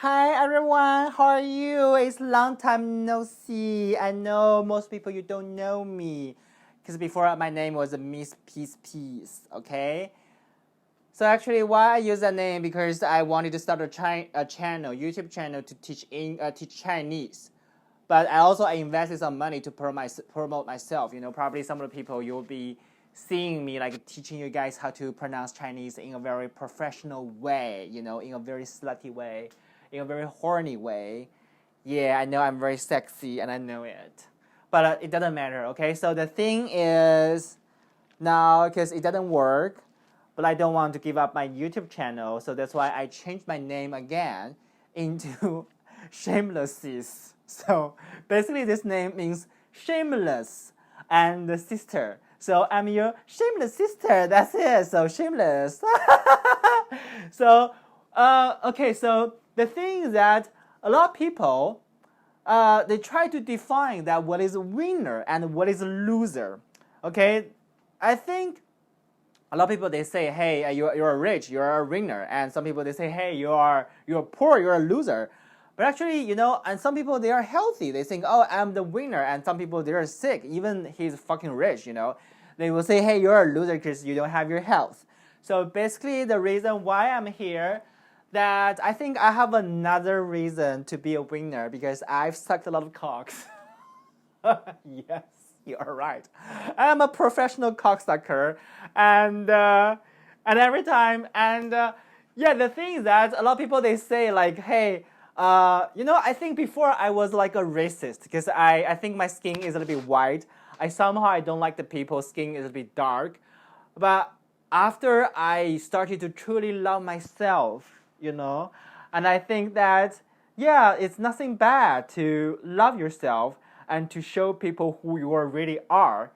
Hi everyone, how are you? It's long time no see. I know most people you don't know me, because before my name was Miss Peace. Okay. So actually, why I use that name because I wanted to start a channel, YouTube channel to teach Chinese. But I invested some money to promote myself. Probably some of the people you'll be seeing me like teaching you guys how to pronounce Chinese in a very professional way. In a very slutty way, in a very horny way. Yeah, I know I'm very sexy and I know it, but it doesn't matter. Okay, so the thing is now because it doesn't work, but I don't want to give up my YouTube channel, so that's why I changed my name again into Shameless. So basically, this name means shameless and the sister. So I'm your shameless sister. That's it. So shameless. So okay. So the thing is that a lot of people they try to define that what is a winner and what is a loser. Okay, I think a lot of people they say, hey, you're rich, you're a winner, and some people they say, hey, you're poor, you're a loser. But actually, and some people they are healthy. They think, oh, I'm the winner, and some people they are sick. Even he's fucking rich, They will say, hey, you're a loser because you don't have your health. So basically, the reason why I'm here, that I think I have another reason to be a winner because I've sucked a lot of cocks. Yes, you are right. I'm a professional cocksucker, and every time yeah, the thing is that a lot of people they say like, hey, I think before I was like a racist because I think my skin is a little bit white. I don't like the people's skin is a bit dark, but after I started to truly love myself, and I think that yeah, it's nothing bad to love yourself and to show people who you really are,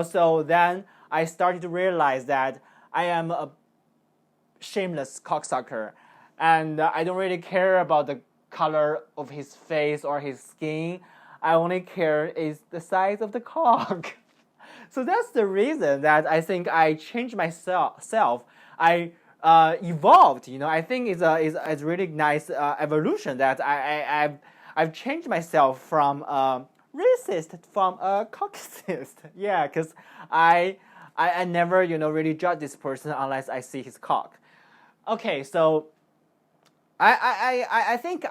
So then I started to realize that I am a shameless cocksucker, and I don't really care about the color of his face or his skin. I only care is the size of the cock. So that's the reason that I think I changed myself. I evolved. I think it's really nice evolution that I've changed myself from racist from a cockist. Yeah, because I never really judge this person unless I see his cock. Okay, so I think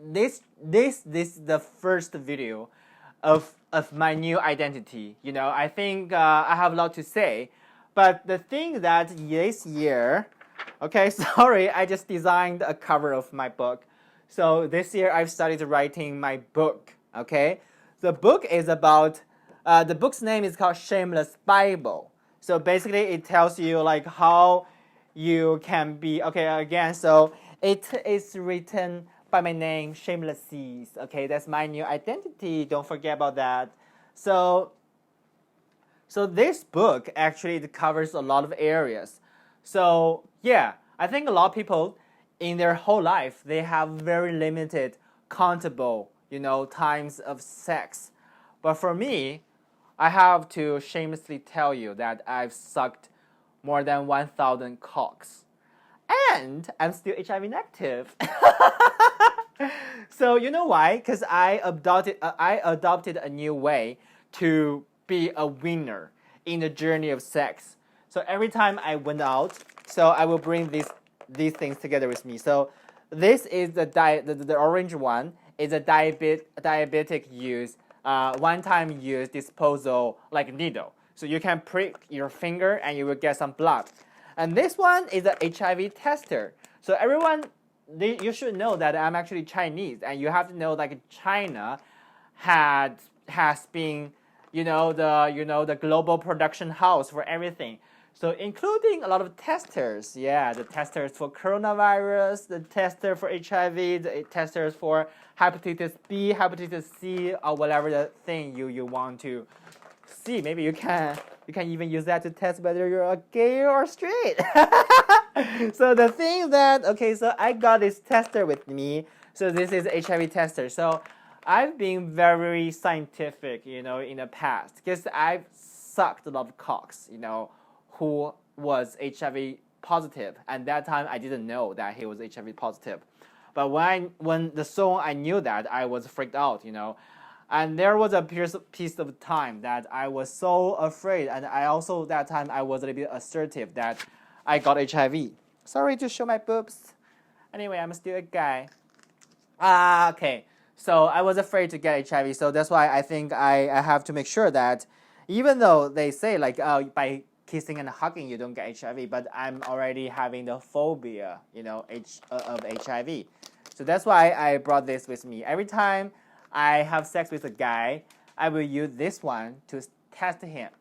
this is the first video of my new identity. I think I have a lot to say, but the thing that this year, okay, sorry, I just designed a cover of my book. So this year I've started writing my book. Okay, the book is about the book's name is called Shameless Bible. So basically it tells you like how you can be okay again. So it is written by my name, Shameless. Okay, that's my new identity. Don't forget about that. So this book actually it covers a lot of areas. So yeah, I think a lot of people in their whole life they have very limited countable, times of sex. But for me, I have to shamelessly tell you that I've sucked more than 1,000 cocks. And I'm still HIV negative. So you know why? Because I adopted a new way to be a winner in the journey of sex. So every time I went out, so I will bring these things together with me. So this is the orange one is a diabetic use, one-time use disposal like needle. So you can prick your finger and you will get some blood. And this one is an HIV tester. So everyone, you should know that I'm actually Chinese, and you have to know like China has been, the global production house for everything. So including a lot of testers, yeah, the testers for coronavirus, the tester for HIV, the testers for hepatitis B, hepatitis C, or whatever the thing you want to see. Maybe you can even use that to test whether you're a gay or straight. So the thing that okay, so I got this tester with me. So this is HIV tester. So I've been very scientific, in the past because I've sucked a lot of cocks, who was HIV positive, and that time I didn't know that he was HIV positive. But when the song I knew that, I was freaked out, And there was a piece of time that I was so afraid, and I also that time I was a little bit assertive that I got HIV. Sorry to show my boobs. Anyway, I'm still a guy. Okay. So I was afraid to get HIV, so that's why I think I have to make sure that even though they say like by kissing and hugging you don't get HIV, but I'm already having the phobia, of HIV. So that's why I brought this with me. Every time I have sex with a guy, I will use this one to test him.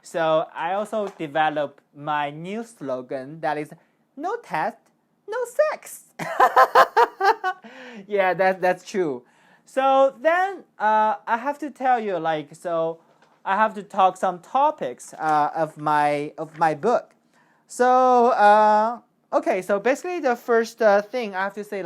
So I also developed my new slogan that is no test, no sex. Yeah, that's true. So then I have to tell you I have to talk some topics of my book. So okay, so basically the first thing I have to say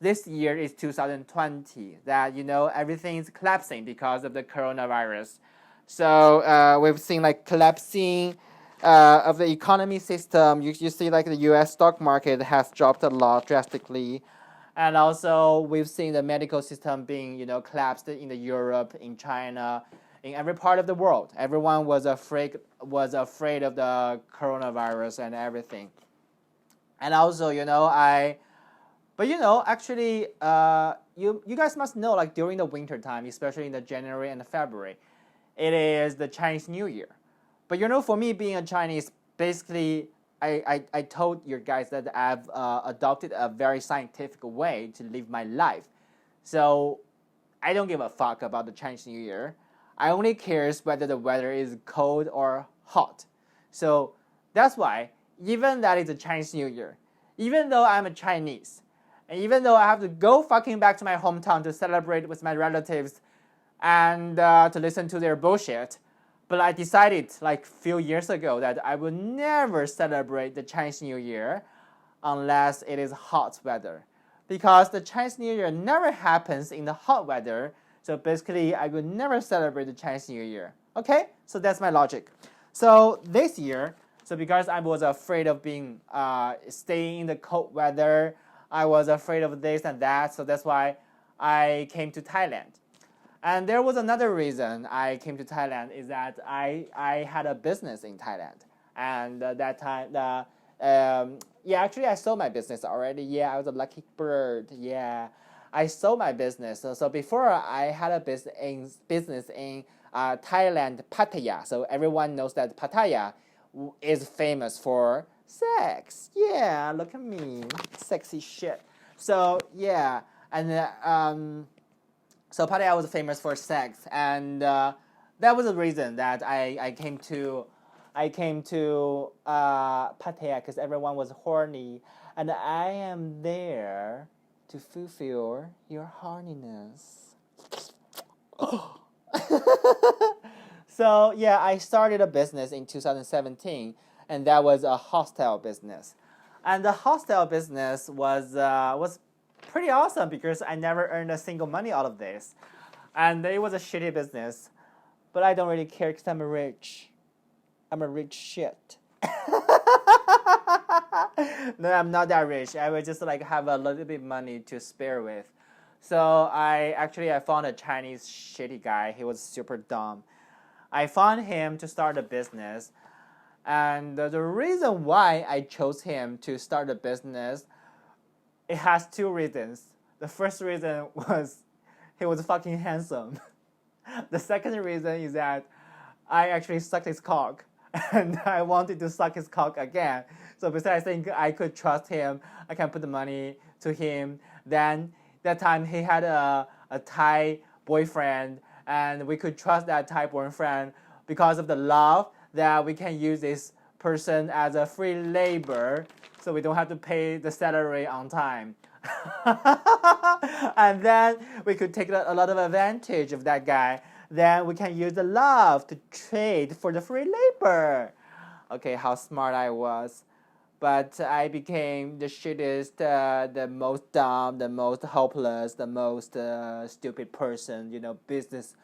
this year is 2020 that everything is collapsing because of the coronavirus. So we've seen collapsing of the economy system. You see the U.S. stock market has dropped a lot drastically. And also, we've seen the medical system being, collapsed in Europe, in China, in every part of the world. Everyone was afraid of the coronavirus and everything. And also, actually, you guys must know, during the winter time, especially in the January and February, it is the Chinese New Year. But for me being a Chinese, basically, I told you guys that I've adopted a very scientific way to live my life. So I don't give a fuck about the Chinese New Year. I only cares whether the weather is cold or hot. So that's why, even that is a Chinese New Year, even though I'm a Chinese, and even though I have to go fucking back to my hometown to celebrate with my relatives and to listen to their bullshit, but I decided a few years ago that I will never celebrate the Chinese New Year unless it is hot weather. Because the Chinese New Year never happens in the hot weather, so basically I will never celebrate the Chinese New Year. Okay? So that's my logic. So this year, because I was afraid of being staying in the cold weather, I was afraid of this and that, so that's why I came to Thailand. And there was another reason I came to Thailand is that I had a business in Thailand. And that time, actually I sold my business already. Yeah, I was a lucky bird. Yeah, I sold my business. So before I had a business in Thailand, Pattaya. So everyone knows that Pattaya is famous for sex. Yeah, look at me, sexy shit. So yeah, and so Pattaya was famous for sex, and that was the reason that I came to Pattaya because everyone was horny, and I am there to fulfill your horniness. So yeah, I started a business in 2017, and that was a hostel business, and the hostel business was pretty awesome because I never earned a single money out of this, and it was a shitty business, but I don't really care because I'm rich. I'm a rich shit. No, I'm not that rich. I would just have a little bit money to spare with. So I found a Chinese shitty guy. He was super dumb. I found him to start a business, and the reason why I chose him to start a business, it has two reasons. The first reason was he was fucking handsome. The second reason is that I actually sucked his cock, and I wanted to suck his cock again. So besides I think I could trust him, I can put the money to him. Then that time he had a Thai boyfriend, and we could trust that Thai boyfriend because of the love that we can use this person as a free labor, so we don't have to pay the salary on time. And then we could take a lot of advantage of that guy. Then we can use the love to trade for the free labor. Okay, how smart I was. But I became the shittest, the most dumb, the most hopeless, the most stupid person, business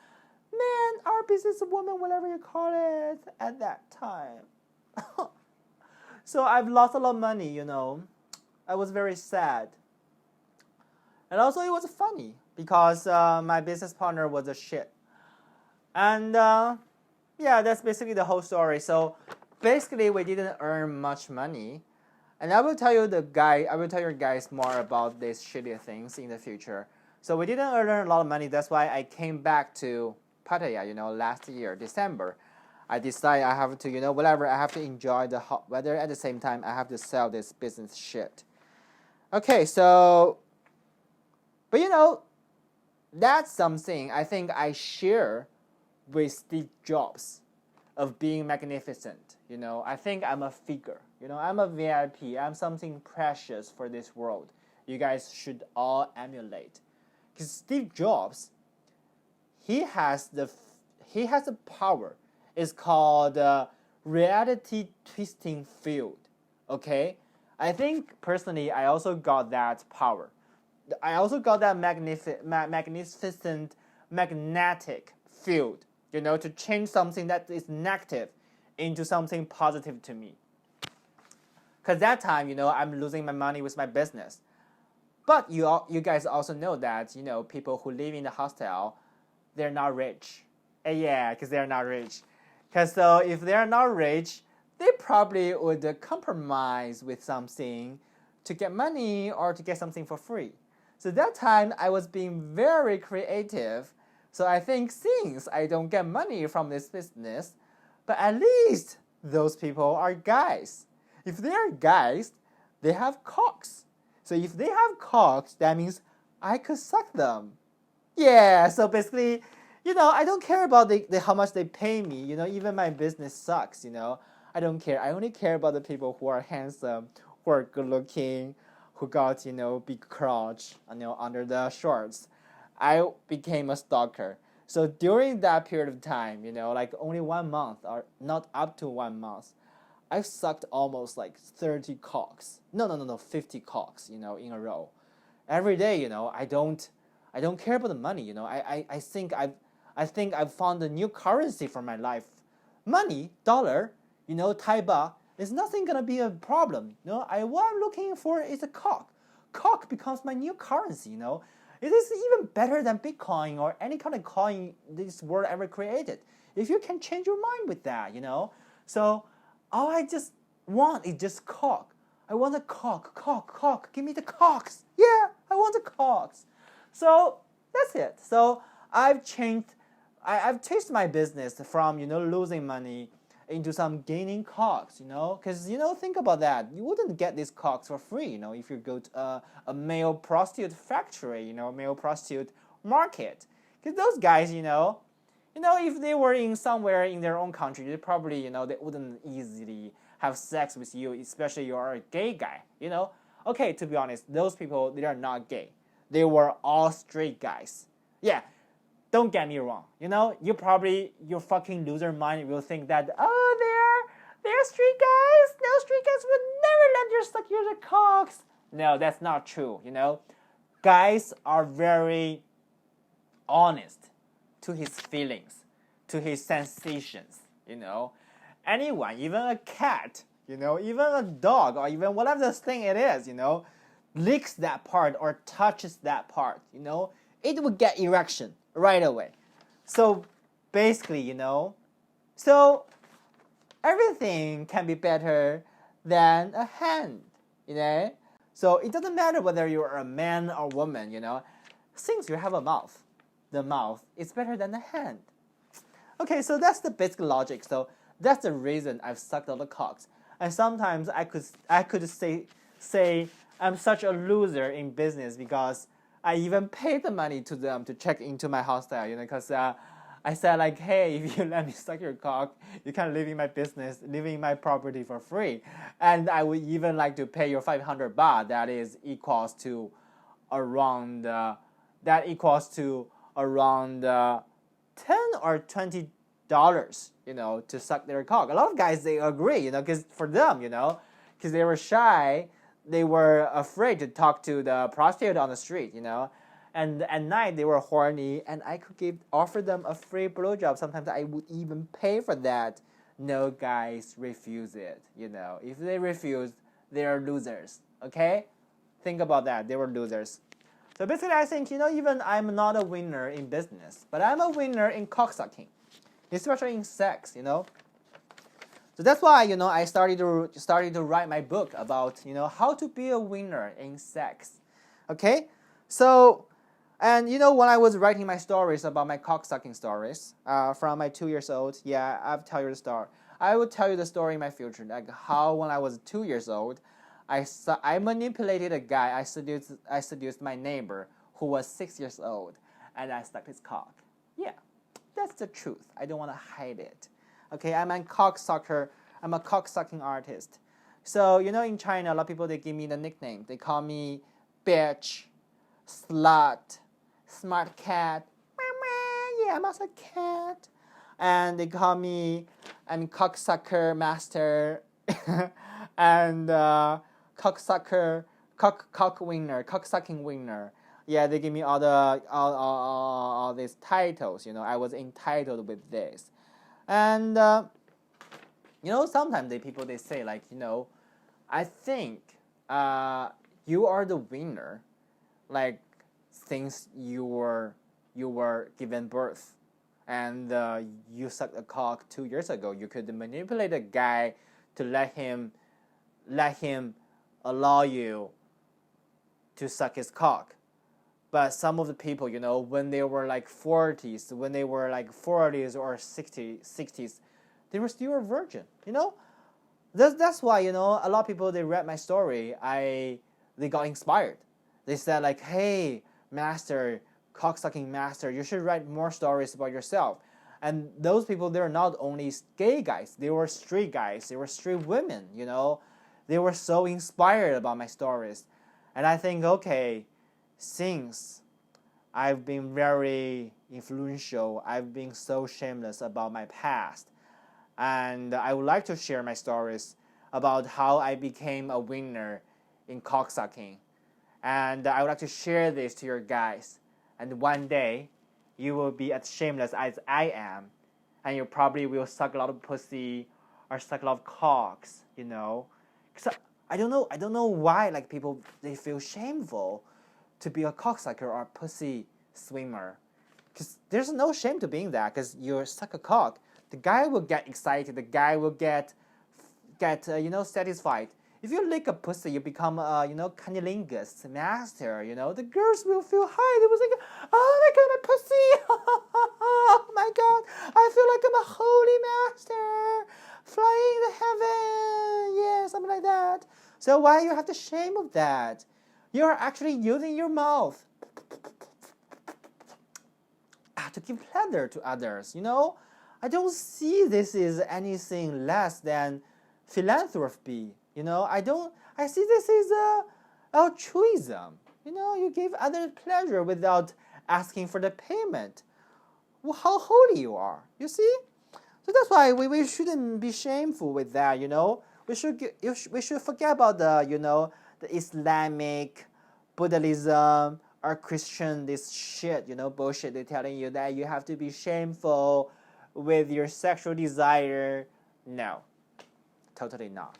man, or businesswoman, whatever you call it, at that time. So I've lost a lot of money, I was very sad. And also it was funny because my business partner was a shit. And yeah, that's basically the whole story. So basically we didn't earn much money. And I will tell you guys more about these shitty things in the future. So we didn't earn a lot of money. That's why I came back to Pattaya, last year, December. I decided I have to, whatever, I have to enjoy the hot weather. At the same time, I have to sell this business shit. Okay, so, but that's something I think I share with Steve Jobs of being magnificent. I think I'm a figure. I'm a VIP. I'm something precious for this world. You guys should all emulate. Because Steve Jobs, he has the power. It's called reality twisting field. Okay, I think personally, I also got that power. I also got that magnificent magnetic field. To change something that is negative into something positive to me. Because that time, I'm losing my money with my business. But you guys also know that, people who live in the hostel, they're not rich. Yeah, because they're not rich. Because so if they're not rich, they probably would compromise with something to get money or to get something for free. So that time, I was being very creative. So I think since I don't get money from this business, but at least those people are guys. If they are guys, they have cocks. So if they have cocks, that means I could suck them. Yeah, so basically, I don't care about how much they pay me. Even my business sucks, I don't care. I only care about the people who are handsome, who are good looking, who got, big crotch, under the shorts. I became a stalker. So during that period of time, like only 1 month or not up to 1 month, I sucked almost like 30 cocks. No, 50 cocks, in a row. Every day, I don't care about the money, I think I've found a new currency for my life. Money, dollar, Thai baht, is nothing gonna be a problem. What I'm looking for is a cock. Cock becomes my new currency, It is even better than Bitcoin or any kind of coin this world ever created. If you can change your mind with that, So all I just want is just cock. I want a cock. Give me the cocks. Yeah, I want the cocks. So that's it. So I've changed my business from, losing money into some gaining cocks, because, think about that. You wouldn't get these cocks for free, if you go to a male prostitute factory, male prostitute market. Because those guys, if they were in somewhere in their own country, they probably, they wouldn't easily have sex with you, especially you're a gay guy, Okay, to be honest, those people, they are not gay. They were all straight guys. Yeah, don't get me wrong. Your fucking loser mind will think that, they're straight guys. No, straight guys would never let you suck your cocks. No, that's not true, Guys are very honest to his feelings, to his sensations, Anyone, even a cat, even a dog, or even whatever this thing it is, licks that part or touches that part, it would get erection right away. So basically, so everything can be better than a hand, So it doesn't matter whether you're a man or woman, Since you have a mouth, the mouth is better than the hand. Okay, so that's the basic logic. So that's the reason I've sucked all the cocks. And sometimes I could say I'm such a loser in business because I even paid the money to them to check into my hostel, because I said like, hey, if you let me suck your cock, you can live in my business, live in my property for free. And I would even like to pay your 500 baht, that equals to around 10 or $20, to suck their cock. A lot of guys, they agree, because for them, because they were shy, they were afraid to talk to the prostitute on the street, And at night they were horny, and I could offer them a free blowjob. Sometimes I would even pay for that. No guys refuse it, If they refuse, they are losers. Okay, think about that. They were losers. So basically, I think, even I'm not a winner in business, but I'm a winner in cocksucking, especially in sex, So that's why, I started to write my book about, how to be a winner in sex. Okay? So, and when I was writing my stories about my cocksucking stories from my 2 years old, yeah, I'll tell you the story. I will tell you the story in my future, like how when I was 2 years old, I manipulated a guy. I seduced my neighbor who was 6 years old, and I sucked his cock. Yeah, that's the truth. I don't want to hide it. Okay, I'm a cocksucker. I'm a cocksucking artist. So in China, a lot of people they give me the nickname. They call me bitch, slut, smart cat. Yeah, I'm also a cat. And they call me cocksucker master and cocksucker, cocksucking winner. Yeah, they give me all these titles. I was entitled with this, and sometimes people they say like I think you are the winner, like since you were given birth, and you sucked a cock 2 years ago. You could manipulate a guy to let him allow you to suck his cock. But some of the people, when they were like 40s, or 60s, they were still a virgin. That's why a lot of people they read my story. They got inspired. They said like, hey, master, cocksucking master, you should write more stories about yourself. And those people, they're not only gay guys, they were straight guys, they were straight women, They were so inspired about my stories. And I think, okay, since I've been very influential, I've been so shameless about my past, and I would like to share my stories about how I became a winner in cocksucking. And I would like to share this to your guys. And one day, you will be as shameless as I am, and you probably will suck a lot of pussy or suck a lot of cocks, Because I don't know why like people they feel shameful to be a cocksucker or a pussy swimmer. Because there's no shame to being that. Because you suck a cock, the guy will get excited. The guy will get satisfied. If you lick a pussy, you become cunnilingus master. The girls will feel high. They will think, oh my god, my pussy! Oh my god, I feel like I'm a holy master, flying to heaven. Yeah, something like that. So why you have to shame of that? You are actually using your mouth to give pleasure to others. I don't see this as anything less than philanthropy. I see this as altruism. You give others pleasure without asking for the payment. Well, how holy you are, you see? So that's why we shouldn't be shameful with that. We should forget about the Islamic, Buddhism, or Christian this shit, bullshit. They're telling you that you have to be shameful with your sexual desire. No, totally not.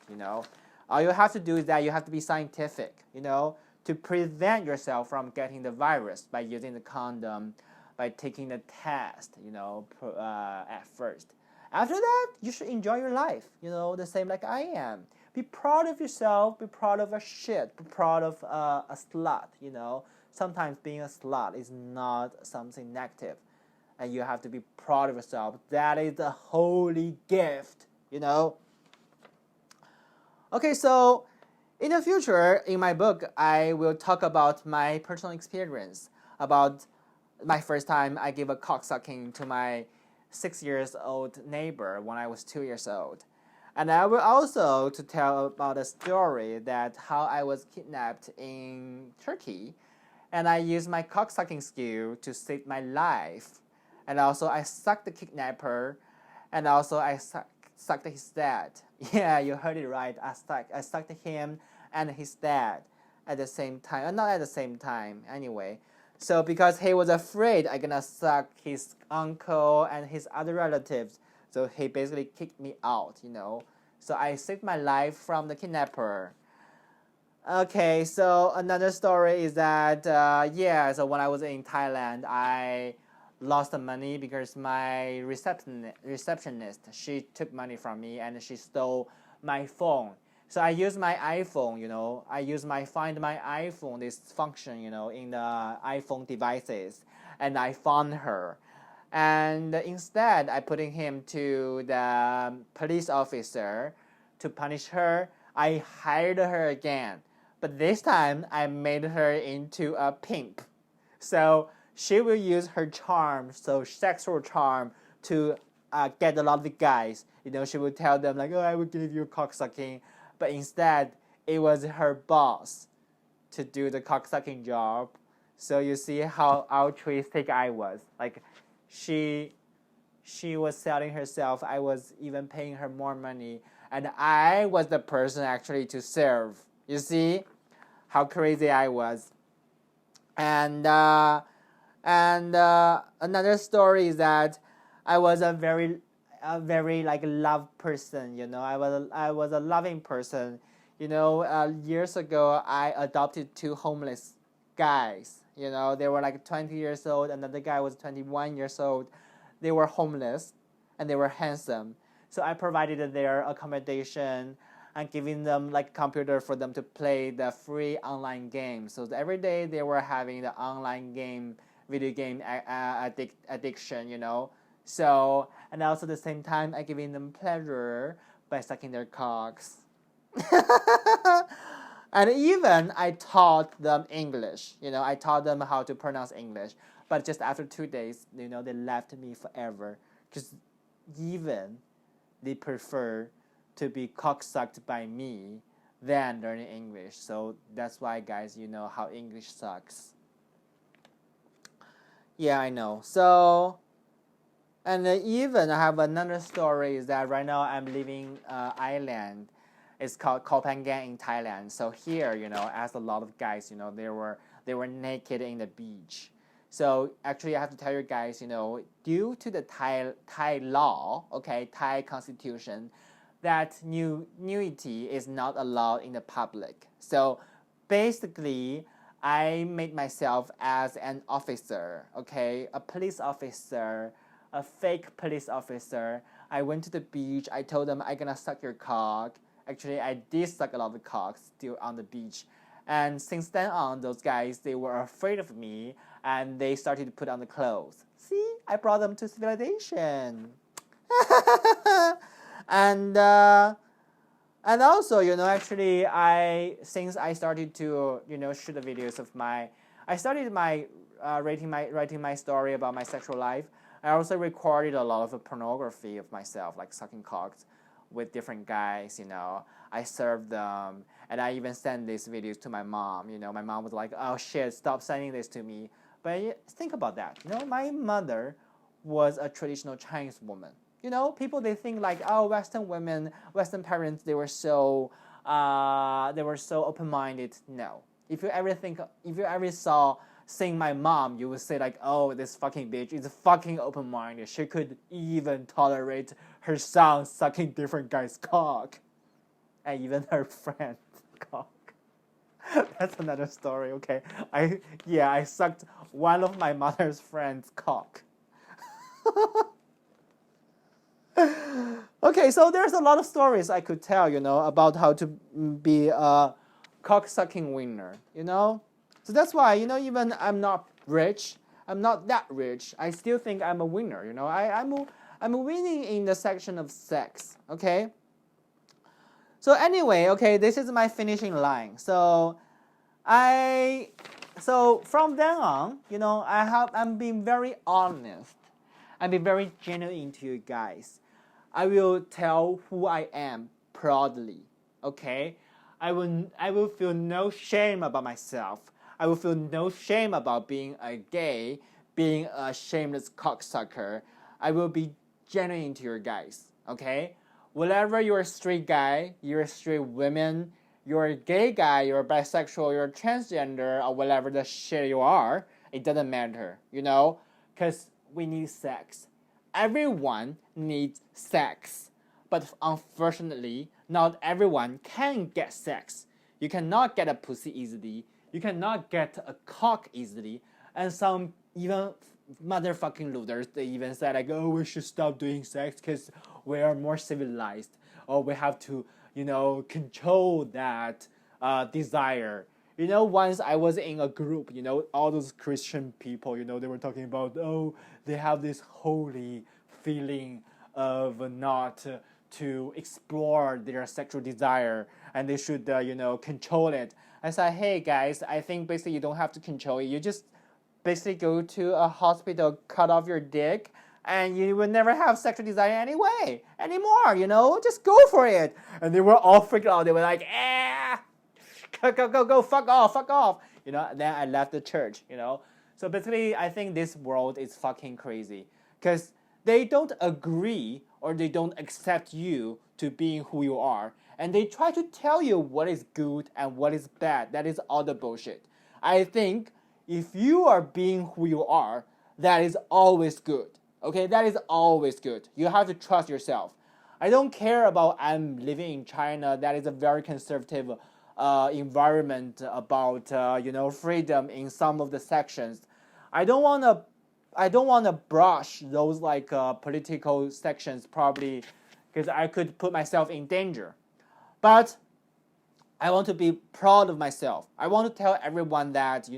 All you have to do is that you have to be scientific, to prevent yourself from getting the virus by using the condom, by taking the test, at first. After that, you should enjoy your life, the same like I am. Be proud of yourself, be proud of a shit, be proud of a slut, Sometimes being a slut is not something negative, and you have to be proud of yourself. That is a holy gift, Okay, so in the future, in my book, I will talk about my personal experience, about my first time I gave a cocksucking to my 6 years old neighbor when I was 2 years old. And I will also to tell about a story that how I was kidnapped in Turkey, and I used my cocksucking skill to save my life. And also I sucked the kidnapper, and also I sucked his dad. Yeah, you heard it right. I sucked him and his dad at the same time. Not at the same time, anyway. So because he was afraid I'm gonna suck his uncle and his other relatives, so he basically kicked me out, So I saved my life from the kidnapper. Okay, so another story is that so when I was in Thailand, I lost the money because my receptionist she took money from me and she stole my phone. So I use my iPhone, I use my Find My iPhone, this function, in the iPhone devices, and I found her. And instead, I putting him to the police officer to punish her. I hired her again, but this time I made her into a pimp. So she will use her charm, so sexual charm, to get a lot of guys. She will tell them like, "Oh, I will give you cocksucking," but instead it was her boss to do the cocksucking job. So you see how altruistic I was. Like, she was selling herself. I was even paying her more money, and I was the person actually to serve. You see how crazy I was. And another story is that I was a very like love person. I was a loving person. Years ago I adopted two homeless guys. They were like 20 years old. Another guy was 21 years old. They were homeless and they were handsome. So I provided their accommodation and giving them like computer for them to play the free online game. So every day they were having the online game, video game addiction. So, and also at the same time I giving them pleasure by sucking their cocks. And even I taught them English. I taught them how to pronounce English. But just after 2 days, they left me forever. Because even they prefer to be cocksucked by me than learning English. So that's why, guys, you know how English sucks. Yeah, I know. So, and even I have another story is that right now I'm living island. It's called Koh Phangan in Thailand. So here, as a lot of guys, they were naked in the beach. So actually, I have to tell you guys, due to the Thai law, Thai constitution, that nudity is not allowed in the public. So basically, I made myself as an officer, a police officer, a fake police officer. I went to the beach. I told them I'm gonna suck your cock. Actually, I did suck a lot of cocks still on the beach. And since then on, those guys, they were afraid of me and they started to put on the clothes. See, I brought them to civilization. And also, actually, since I started to, shoot the videos of I started writing my story about my sexual life. I also recorded a lot of pornography of myself, like sucking cocks with different guys. I served them, and I even sent these videos to my mom. My mom was like, "Oh shit, stop sending this to me." But think about that. My mother was a traditional Chinese woman. People, they think like, oh, Western parents, they were so open-minded. No. If you ever seeing my mom, you would say like, oh, this fucking bitch is fucking open-minded. She could even tolerate her son sucking different guys' cock, and even her friend's cock. That's another story. Okay, I sucked one of my mother's friend's cock. Okay, so there's a lot of stories I could tell, about how to be a cock-sucking winner, So that's why, even I'm not rich, I'm not that rich, I still think I'm a winner, I'm winning in the section of sex, okay? So anyway, this is my finishing line. So from then on, I'm being very honest. I'm being very genuine to you guys. I will tell who I am proudly, okay? I will feel no shame about myself. I will feel no shame about being a gay, being a shameless cocksucker. I will be genuine to you guys, okay? Whatever you're a straight guy, you're a straight woman, you're a gay guy, you're a bisexual, you're a transgender, or whatever the shit you are, it doesn't matter, Because we need sex. Everyone needs sex. But unfortunately, not everyone can get sex. You cannot get a pussy easily. You cannot get a cock easily. And some even motherfucking losers, they even said like, oh, we should stop doing sex because we are more civilized, or we have to, control that desire. Once I was in a group, all those Christian people, they were talking about, oh, they have this holy feeling of not to explore their sexual desire, and they should, control it. I said, hey guys, I think basically you don't have to control it. You just basically go to a hospital, cut off your dick, and you will never have sexual desire anymore, just go for it. And they were all freaked out. They were like, go, fuck off. Then I left the church, So basically, I think this world is fucking crazy because they don't agree or they don't accept you to being who you are. And they try to tell you what is good and what is bad. That is all the bullshit. I think if you are being who you are, that is always good. Okay, that is always good. You have to trust yourself. I don't care about I'm living in China. That is a very conservative environment about freedom in some of the sections. I don't want to brush those political sections probably because I could put myself in danger. But I want to be proud of myself. I want to tell everyone that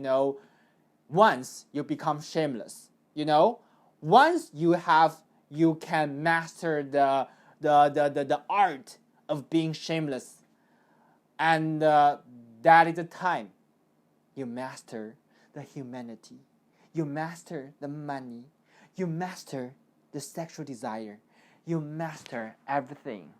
once you become shameless, once you can master the art of being shameless, and that is the time you master the humanity, you master the money, you master the sexual desire, you master everything.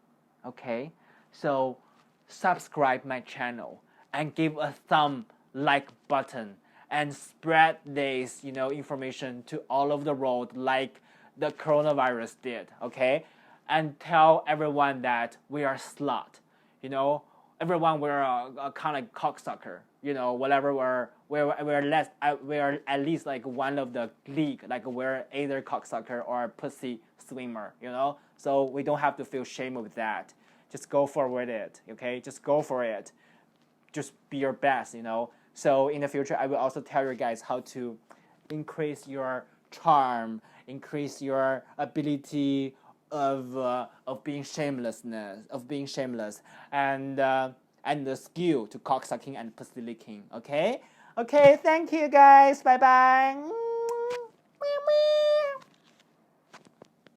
Okay, so subscribe my channel and give a thumb like button and spread this information to all over the world like the coronavirus did. Okay, and tell everyone that we are slut. Everyone, we're a kind of cocksucker. Whatever we're at least like one of the league. Like we're either cocksucker or pussy swimmer. So we don't have to feel shame with that. Just go for it. Okay, just go for it. Just be your best. So in the future, I will also tell you guys how to increase your charm, increase your ability of being shameless, and the skill to cocksucking and pussy licking. Okay, thank you guys. Bye bye.